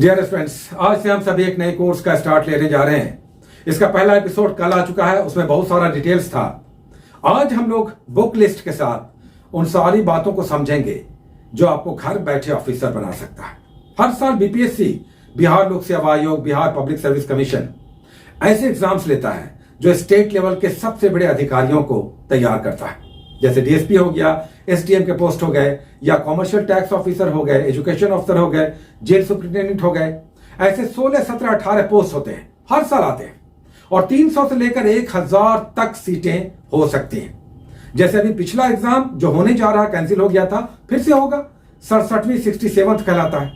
Dear students, आज से हम सभी एक नए कोर्स का स्टार्ट लेने जा रहे हैं। इसका पहला एपिसोड कल आ चुका है, उसमें बहुत सारा डिटेल्स था। आज हम लोग बुक लिस्ट के साथ उन सारी बातों को समझेंगे जो आपको घर बैठे ऑफिसर बना सकता है। हर साल बीपीएससी, बिहार लोक सेवा आयोग, बिहार पब्लिक सर्विस कमीशन ऐसे एग्जाम्स लेता है जो स्टेट लेवल के सबसे बड़े अधिकारियों को तैयार करता है। जैसे डीएसपी हो गया, एसडीएम के पोस्ट हो गए, या कॉमर्शियल टैक्स ऑफिसर हो गए, एजुकेशन ऑफिसर हो गए, जेल सुपरिटेंडेंट हो गए। ऐसे 16, 17, 18 पोस्ट होते हैं, हर साल आते हैं और 300 से लेकर 1000 तक सीटें हो सकती हैं। जैसे अभी पिछला एग्जाम जो होने जा रहा कैंसिल हो गया था, फिर से होगा। 67वीं 67th कहलाता है।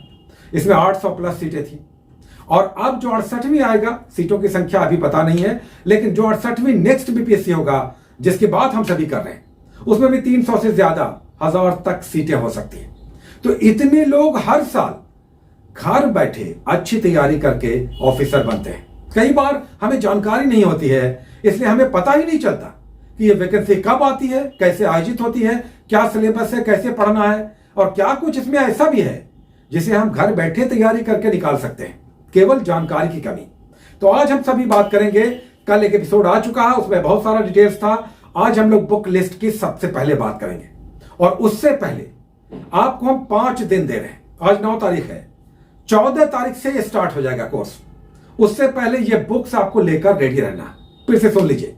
इसमें 800 प्लस सीटें थी और अब जो 68वीं आएगा, सीटों की संख्या अभी पता नहीं है, लेकिन जो 68वीं नेक्स्ट बीपीएससी होगा जिसकी बात हम सभी कर रहे हैं, उसमें भी 300 से ज्यादा 1000 तक सीटें हो सकती हैं। तो इतने लोग हर साल घर बैठे अच्छी तैयारी करके ऑफिसर बनते हैं। कई बार हमें जानकारी नहीं होती है, इसलिए हमें पता ही नहीं चलता कि ये वैकेंसी कब आती है, कैसे आयोजित होती है, क्या सिलेबस है, कैसे पढ़ना है, और क्या कुछ इसमें ऐसा भी है जिसे हम घर बैठे तैयारी करके निकाल सकते हैं, केवल जानकारी की कमी। तो आज हम सभी बात करेंगे। कल एक एपिसोड आ चुका है, उसमें बहुत सारा डिटेल्स था। आज हम लोग बुक लिस्ट की सबसे पहले बात करेंगे और उससे पहले आपको हम 5 दिन दे रहे हैं। आज 9 तारीख है, 14 तारीख से ये स्टार्ट हो जाएगा कोर्स। उससे पहले ये बुक्स आपको लेकर रेडी रहना। फिर से सुन लीजिए,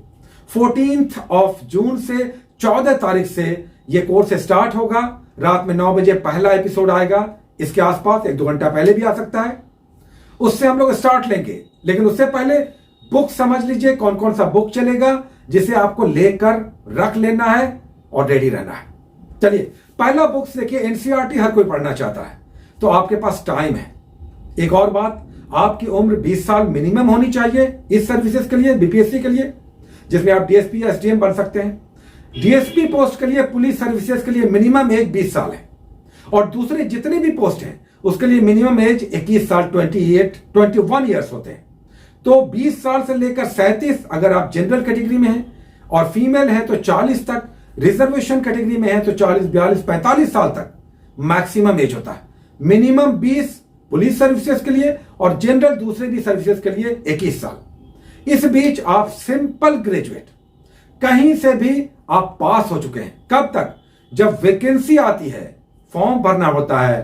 14 जून से 14 तारीख से ये कोर्स स्टार्ट होगा। रात में 9 बजे पहला एपिसोड आएगा। इसके आसपास 1-2 घंटा पहले भी आ सकता है। उससे हम लोग स्टार्ट लेंगे, लेकिन उससे पहले बुक समझ लीजिए कौन कौन सा बुक चलेगा जिसे आपको लेकर रख लेना है और रेडी रहना है। चलिए, पहला बुक्स देखिए, एनसीईआरटी हर कोई पढ़ना चाहता है, तो आपके पास टाइम है। एक और बात, आपकी उम्र 20 साल मिनिमम होनी चाहिए इस सर्विसेज के लिए, बीपीएससी के लिए, जिसमें आप डीएसपी या एसडीएम बन सकते हैं। डीएसपी पोस्ट के लिए, पुलिस सर्विसेज के लिए मिनिमम एज 20 साल है और दूसरे जितने भी पोस्ट हैं उसके लिए मिनिमम एज 21 साल, 21 ईयर्स होते हैं। तो 20 साल से लेकर 37 अगर आप जनरल कैटेगरी में हैं और फीमेल हैं तो 40 तक, रिजर्वेशन कैटेगरी में हैं तो 40, 42, 45 साल तक मैक्सिमम एज होता है। मिनिमम 20 पुलिस सर्विसेज के लिए और जनरल दूसरे भी सर्विसेज के लिए 21 साल। इस बीच आप सिंपल ग्रेजुएट, कहीं से भी आप पास हो चुके हैं। कब तक? जब वैकेंसी आती है, फॉर्म भरना होता है,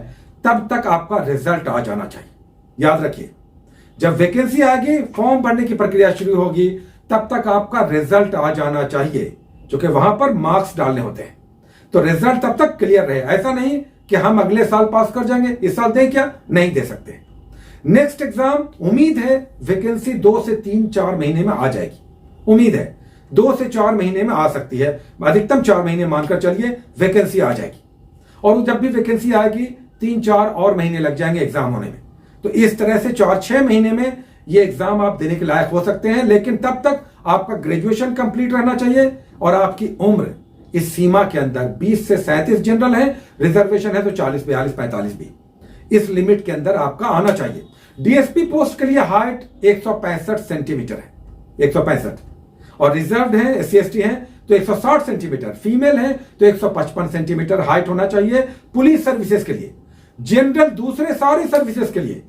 तब तक आपका रिजल्ट आ जाना चाहिए। याद रखिए, जब वैकेंसी आएगी, फॉर्म भरने की प्रक्रिया शुरू होगी, तब तक आपका रिजल्ट आ जाना चाहिए, क्योंकि वहां पर मार्क्स डालने होते हैं। तो रिजल्ट तब तक क्लियर रहे। ऐसा नहीं कि हम अगले साल पास कर जाएंगे, इस साल दें क्या? नहीं दे सकते। नेक्स्ट एग्जाम, उम्मीद है वैकेंसी 2 से 3-4 महीने में आ जाएगी। उम्मीद है 2 से 4 महीने में आ सकती है, अधिकतम 4 महीने मानकर चलिए वैकेंसी आ जाएगी। और जब भी वैकेंसी आएगी 3-4 और महीने लग जाएंगे एग्जाम होने में। तो इस तरह से 4-6 महीने में ये एग्जाम आप देने के लायक हो सकते हैं, लेकिन तब तक आपका ग्रेजुएशन कंप्लीट रहना चाहिए और आपकी उम्र इस सीमा के अंदर 20 से 37 जनरल है, रिजर्वेशन है तो 40, 42, 45 भी, इस लिमिट के अंदर आपका आना चाहिए। डीएसपी पोस्ट के लिए हाइट 165 सेंटीमीटर है, 165, और रिजर्व है, एससी एसटी है तो 160 सेंटीमीटर, फीमेल है तो 155 सेंटीमीटर हाइट होना चाहिए पुलिस सर्विसेज के लिए। जनरल दूसरे सारी सर्विसेज के लिए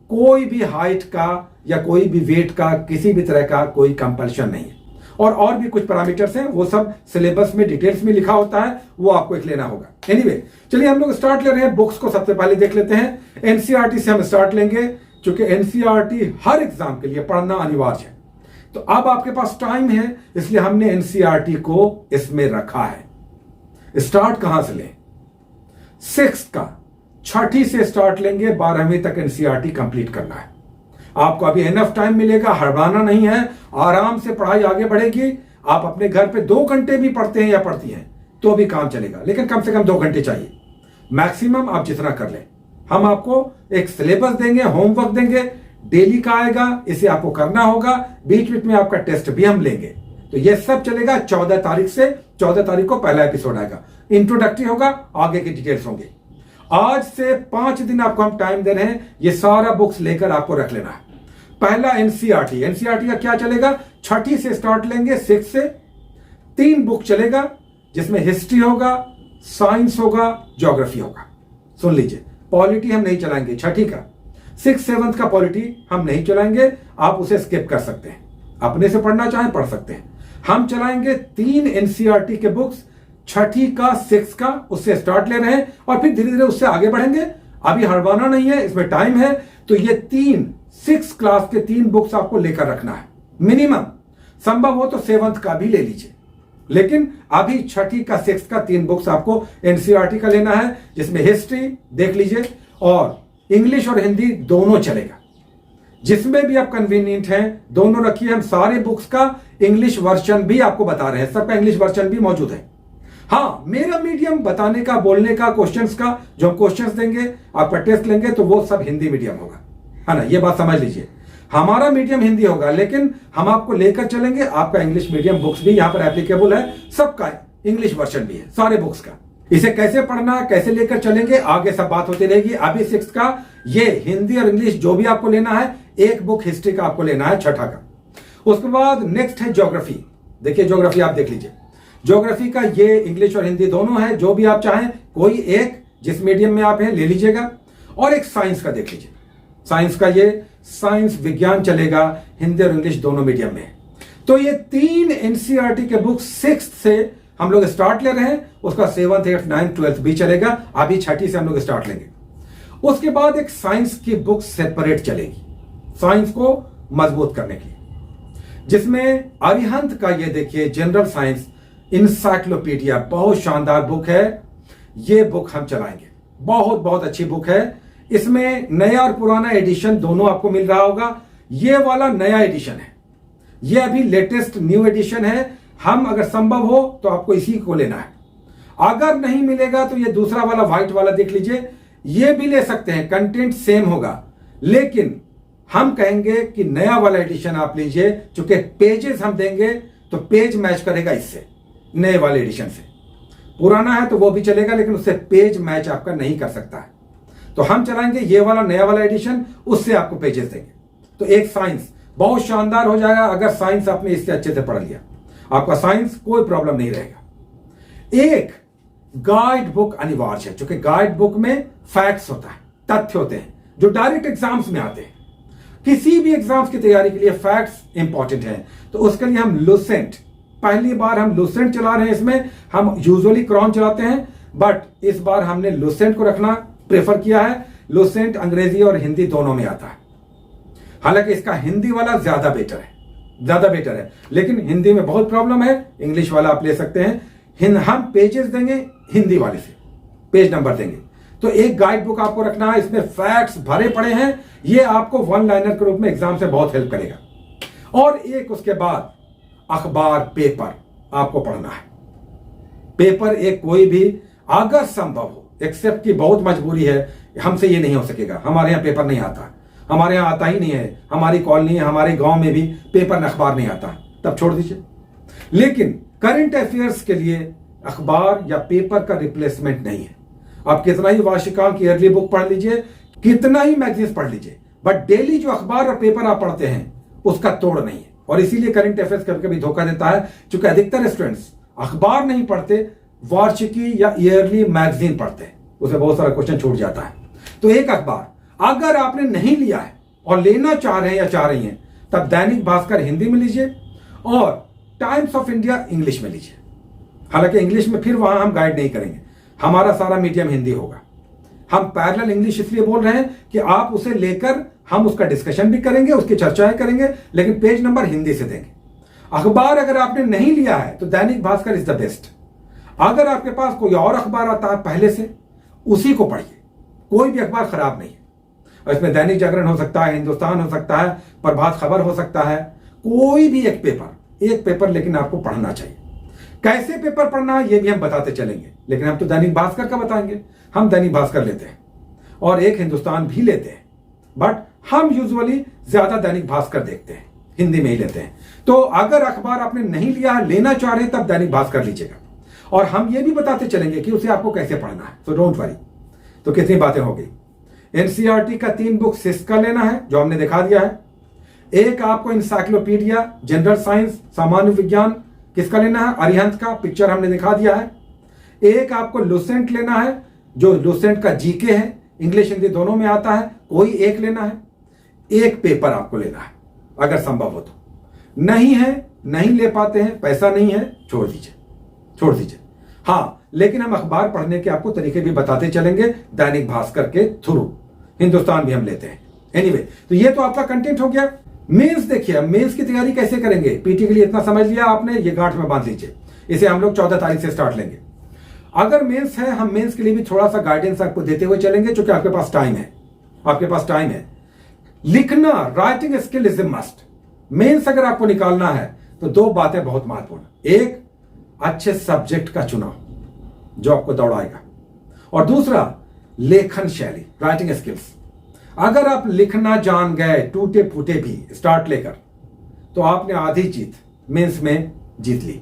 कोई भी हाइट का या कोई भी वेट का, किसी भी तरह का कोई कंपल्शन नहीं है। और भी कुछ पैरामीटर्स हैं, वो सब सिलेबस में डिटेल्स में लिखा होता है, वो आपको एक लेना होगा। एनीवे, चलिए हम लोग स्टार्ट ले रहे हैं। बुक्स को सबसे पहले देख लेते हैं। एनसीईआरटी से हम स्टार्ट लेंगे, क्योंकि एनसीईआरटी हर एग्जाम के लिए पढ़ना अनिवार्य है। तो अब आपके पास टाइम है, इसलिए हमने एनसीईआरटी को इसमें रखा है। स्टार्ट कहां से लें? 6th का, 6ठी से स्टार्ट लेंगे, 12वीं तक एनसीईआरटी कंप्लीट करना है। आपको अभी एनफ टाइम मिलेगा, हड़बड़ाना नहीं है, आराम से पढ़ाई आगे बढ़ेगी। आप अपने घर पे 2 घंटे भी पढ़ते हैं या पढ़ती हैं तो भी काम चलेगा, लेकिन कम से कम 2 घंटे चाहिए मैक्सिमम, आप जितना कर लें। हम आपको एक सिलेबस देंगे, होमवर्क देंगे, डेली का आएगा, इसे आपको करना होगा। बीच बीच में आपका टेस्ट भी हम लेंगे। तो ये सब चलेगा 14 तारीख से। 14 तारीख को पहला एपिसोड आएगा, इंट्रोडक्टरी होगा, आगे की डिटेल्स होंगे। आज से 5 दिन आपको हम टाइम दे रहे हैं, ये सारा बुक्स लेकर आपको रख लेना है। पहला एनसीईआरटी, एनसीईआरटी का क्या चलेगा? 6ठी से स्टार्ट लेंगे, 6 से 3 बुक चलेगा, जिसमें हिस्ट्री होगा, साइंस होगा, ज्योग्राफी होगा। सुन लीजिए, पॉलिटी हम नहीं चलाएंगे 6ठी का। 6th 7th का पॉलिटी हम नहीं चलाएंगे, आप उसे स्किप कर सकते हैं, अपने से पढ़ना चाहें पढ़ सकते हैं। हम चलाएंगे 3 एनसीईआरटी के बुक्स, 6ठी का 6th का, उससे स्टार्ट ले रहे हैं और फिर धीरे धीरे उससे आगे बढ़ेंगे। अभी हड़बड़ाना नहीं है, इसमें टाइम है। तो ये 6th क्लास के 3 बुक्स आपको लेकर रखना है मिनिमम। संभव हो तो 7th का भी ले लीजिए, लेकिन अभी 6ठी का 6th का 3 बुक्स आपको एनसीईआरटी का लेना है, जिसमें हिस्ट्री देख लीजिए और इंग्लिश और हिंदी दोनों चलेगा। जिसमें भी आप कन्वीनियंट हैं दोनों रखिए। हम सारे बुक्स का इंग्लिश वर्जन भी आपको बता रहे हैं, सबका इंग्लिश वर्जन भी मौजूद है। हाँ, मेरा मीडियम बताने का, बोलने का, क्वेश्चंस का, जो हम क्वेश्चंस देंगे, आपका टेस्ट लेंगे, तो वो सब हिंदी मीडियम होगा, है ना। ये बात समझ लीजिए, हमारा मीडियम हिंदी होगा, लेकिन हम आपको लेकर चलेंगे। आपका इंग्लिश मीडियम बुक्स भी यहां पर एप्लीकेबल है, सबका इंग्लिश वर्जन भी है सारे बुक्स का। इसे कैसे पढ़ना, कैसे लेकर चलेंगे, आगे सब बात होती रहेगी। अभी 6th का ये हिंदी और इंग्लिश जो भी आपको लेना है, एक बुक हिस्ट्री का आपको लेना है, 6ठा का। उसके बाद नेक्स्ट है ज्योग्राफी। देखिए ज्योग्राफी आप देख लीजिए, ज्योग्राफी का ये इंग्लिश और हिंदी दोनों है, जो भी आप चाहें कोई एक, जिस मीडियम में आप हैं ले लीजिएगा। और एक साइंस का देख लीजिए, साइंस का ये साइंस विज्ञान चलेगा, हिंदी और इंग्लिश दोनों मीडियम में। तो ये 3 एनसीईआरटी के बुक 6th से हम लोग स्टार्ट ले रहे हैं, उसका 7th 8th 9th 12th भी चलेगा। अभी 6ठी से हम लोग स्टार्ट लेंगे। उसके बाद एक साइंस की बुक सेपरेट चलेगी, साइंस को मजबूत करने की, जिसमें अरिहंत का ये देखिए जनरल साइंस इंसाइक्लोपीडिया, बहुत शानदार बुक है। ये बुक हम चलाएंगे, बहुत बहुत अच्छी बुक है। इसमें नया और पुराना एडिशन दोनों आपको मिल रहा होगा। ये वाला नया एडिशन है, ये अभी लेटेस्ट न्यू एडिशन है। हम अगर संभव हो तो आपको इसी को लेना है, अगर नहीं मिलेगा तो ये दूसरा वाला व्हाइट वाला देख लीजिए, ये भी ले सकते हैं, कंटेंट सेम होगा। लेकिन हम कहेंगे कि नया वाला एडिशन आप लीजिए, चूंकि पेजेस हम देंगे तो पेज मैच करेगा इससे, नए वाले एडिशन से। पुराना है तो वो भी चलेगा, लेकिन उससे पेज मैच आपका नहीं कर सकता है। तो हम चलाएंगे ये वाला नया वाला एडिशन, उससे आपको पेजेस देंगे। तो एक साइंस बहुत शानदार हो जाएगा, अगर साइंस आपने इससे अच्छे से पढ़ लिया, आपका साइंस कोई प्रॉब्लम नहीं रहेगा। एक गाइड बुक अनिवार्य है, क्योंकि गाइड बुक में फैक्ट्स होता है, तथ्य होते हैं, जो डायरेक्ट एग्जाम्स में आते हैं। किसी भी एग्जाम्स की तैयारी के लिए फैक्ट्स इंपॉर्टेंट है। तो उसके लिए हम लुसेंट, पहली बार हम लुसेंट चला रहे हैं। इसमें हम यूजुअली क्रॉन चलाते हैं, बट इस बार हमने लुसेंट को रखना प्रेफर किया है। लुसेंट अंग्रेजी और हिंदी दोनों में आता है, हालांकि इसका हिंदी वाला ज्यादा बेटर है, लेकिन हिंदी में बहुत प्रॉब्लम है। इंग्लिश वाला आप ले सकते हैं। हम पेजेस देंगे हिंदी वाले से, पेज नंबर देंगे। तो एक गाइड बुक आपको रखना है, इसमें फैक्ट्स भरे पड़े हैं। ये आपको 1 लाइनर के रूप में एग्जाम से बहुत हेल्प करेगा। और एक उसके बाद अखबार, पेपर आपको पढ़ना है। पेपर एक कोई भी, अगर संभव हो, एक्सेप्ट की बहुत मजबूरी है, हमसे ये नहीं हो सकेगा, हमारे यहाँ पेपर नहीं आता, हमारे यहाँ आता ही नहीं है, हमारी कॉलोनी है, हमारे गांव में भी पेपर अखबार नहीं आता, तब छोड़ दीजिए। लेकिन करंट अफेयर्स के लिए अखबार या पेपर का रिप्लेसमेंट नहीं है। आप कितना ही वार्षिकांक ईयरली बुक पढ़ लीजिए, कितना ही मैगजीन्स पढ़ लीजिए, बट डेली जो अखबार और पेपर आप पढ़ते हैं उसका तोड़ नहीं है। और इसीलिए करंट अफेयर्स कभी कभी धोखा देता है, क्योंकि अधिकतर स्टूडेंट्स अखबार नहीं पढ़ते, वार्षिकी या ईयरली मैगजीन पढ़ते हैं, उसे बहुत सारा क्वेश्चन छूट जाता है। तो एक अखबार अगर आपने नहीं लिया है और लेना चाह रहे हैं या चाह रही हैं, तब दैनिक भास्कर हिंदी में लीजिए और टाइम्स ऑफ इंडिया इंग्लिश में लीजिए। हालांकि इंग्लिश में फिर वहां हम गाइड नहीं करेंगे, हमारा सारा मीडियम हिंदी होगा। हम पैरेलल इंग्लिश इसलिए बोल रहे हैं कि आप उसे लेकर हम उसका डिस्कशन भी करेंगे, उसकी चर्चाएं करेंगे, लेकिन पेज नंबर हिंदी से देंगे। अखबार अगर आपने नहीं लिया है तो Dainik Bhaskar is the best. अगर आपके पास कोई और अखबार आता है पहले से, उसी को पढ़िए, कोई भी अखबार खराब नहीं है। और इसमें दैनिक जागरण हो सकता है, हिंदुस्तान हो सकता है, प्रभात खबर हो सकता है, कोई भी एक पेपर लेकिन आपको पढ़ना चाहिए। कैसे पेपर पढ़ना है ये भी हम बताते चलेंगे, लेकिन हम तो दैनिक भास्कर का बताएंगे। हम दैनिक भास्कर लेते हैं और एक हिंदुस्तान भी लेते हैं, बट हम यूजुअली ज्यादा दैनिक भास्कर देखते हैं, हिंदी में ही लेते हैं। तो अगर अखबार आपने नहीं लिया है, लेना चाह रहे हैं, तब दैनिक भास्कर लीजिएगा। और हम ये भी बताते चलेंगे कि उसे आपको कैसे पढ़ना है, तो डोंट वरी। तो कितनी बातें हो गई। एनसीईआरटी का 3 बुक सिस्क का लेना है, जो हमने दिखा दिया है। एक आपको इंसाइक्लोपीडिया जनरल साइंस सामान्य विज्ञान किसका लेना है, अरिहंत का, पिक्चर हमने दिखा दिया है। एक आपको लुसेंट लेना है, जो लुसेंट का जीके है, इंग्लिश हिंदी दोनों में आता है, कोई एक लेना है, एक पेपर आपको लेना है अगर संभव हो तो। नहीं है, नहीं ले पाते हैं, पैसा नहीं है, छोड़ दीजिए। हाँ, लेकिन हम अखबार पढ़ने के आपको तरीके भी बताते चलेंगे, दैनिक भास्कर के थ्रू, हिंदुस्तान भी हम लेते हैं। एनीवे, तो ये तो आपका कंटेंट हो गया। मेंस देखिए, मेंस की तैयारी कैसे करेंगे, पीटी के लिए इतना समझ लिया आपने, ये गांठ में बांध लीजिए। इसे हम लोग 14 तारीख से स्टार्ट लेंगे। अगर मेंस है, हम मेंस के लिए भी थोड़ा सा गाइडेंस आपको देते हुए चलेंगे, क्योंकि आपके पास टाइम है। लिखना, writing skill is a must. Mains अगर आपको निकालना है तो दो बातें बहुत महत्वपूर्ण, एक अच्छे सब्जेक्ट का चुनाव जो आपको दौड़ाएगा, और दूसरा लेखन शैली, राइटिंग स्किल्स। अगर आप लिखना जान गए टूटे फूटे भी स्टार्ट लेकर, तो आपने आधी जीत मेंस में जीत ली।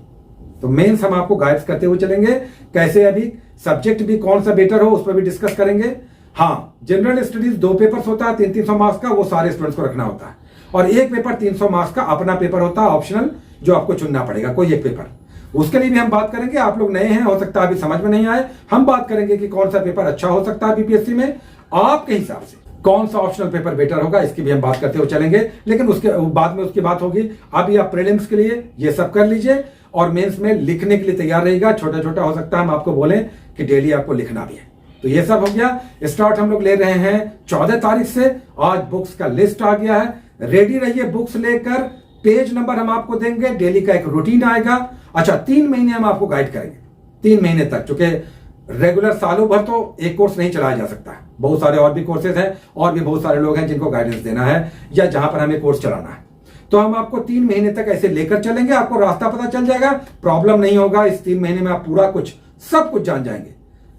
तो मेंस हम आपको गाइड करते हुए चलेंगे, कैसे अभी सब्जेक्ट भी कौन सा बेटर हो उस पर भी डिस्कस करेंगे। हाँ, जनरल स्टडीज 2 पेपर्स होता है 300 मार्क्स का, वो सारे स्टूडेंट्स को रखना होता है, और एक पेपर 300 मार्क्स का अपना पेपर होता है ऑप्शनल, जो आपको चुनना पड़ेगा कोई एक पेपर। उसके लिए भी हम बात करेंगे। आप लोग नए हैं, हो सकता है अभी समझ में नहीं आए, हम बात करेंगे कि कौन सा पेपर अच्छा हो सकता है बीपीएससी में, आपके हिसाब से कौन सा ऑप्शनल पेपर बेटर होगा, इसकी भी हम बात करते हुए चलेंगे। लेकिन उसके बाद में उसकी बात होगी। अभी आप प्रीलिम्स के लिए ये सब कर लीजिए, और मेंस में लिखने के लिए तैयार रहेगा। छोटा छोटा हो सकता है हम आपको बोलें कि डेली आपको लिखना भी है। तो ये सब हो गया। स्टार्ट हम लोग ले रहे हैं 14 तारीख से। आज बुक्स का लिस्ट आ गया है, रेडी रहिए बुक्स लेकर। पेज नंबर हम आपको देंगे, डेली का एक रूटीन आएगा। अच्छा, 3 महीने हम आपको गाइड करेंगे, 3 महीने तक, क्योंकि रेगुलर सालों भर तो एक कोर्स नहीं चलाया जा सकता है। बहुत सारे और भी कोर्सेज हैं, और भी बहुत सारे लोग हैं जिनको गाइडेंस देना है, या जहां पर हमें कोर्स चलाना है। तो हम आपको 3 महीने तक ऐसे लेकर चलेंगे, आपको रास्ता पता चल जाएगा, प्रॉब्लम नहीं होगा। इस 3 महीने में आप पूरा सब कुछ जान जाएंगे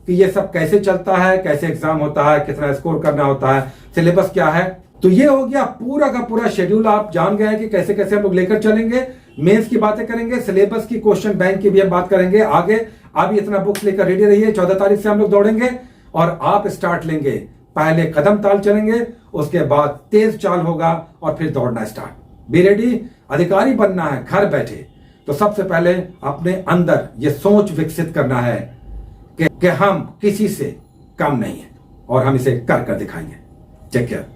कि ये सब कैसे चलता है, कैसे एग्जाम होता है, कितना स्कोर करना होता है, सिलेबस क्या है। तो ये हो गया पूरा का पूरा शेड्यूल। आप जान गए हैं कि कैसे कैसे हम लोग लेकर चलेंगे। मेंस की बातें करेंगे, सिलेबस की, क्वेश्चन बैंक की भी हम बात करेंगे आगे। अभी इतना बुक्स लेकर रेडी रहिए, 14 तारीख से हम लोग दौड़ेंगे, और आप स्टार्ट लेंगे। पहले कदम ताल चलेंगे, उसके बाद तेज चाल होगा, और फिर दौड़ना स्टार्ट। बी रेडी, अधिकारी बनना है घर बैठे। तो सबसे पहले अपने अंदर ये सोच विकसित करना है कि हम किसी से कम नहीं है, और हम इसे कर दिखाएंगे। Take care.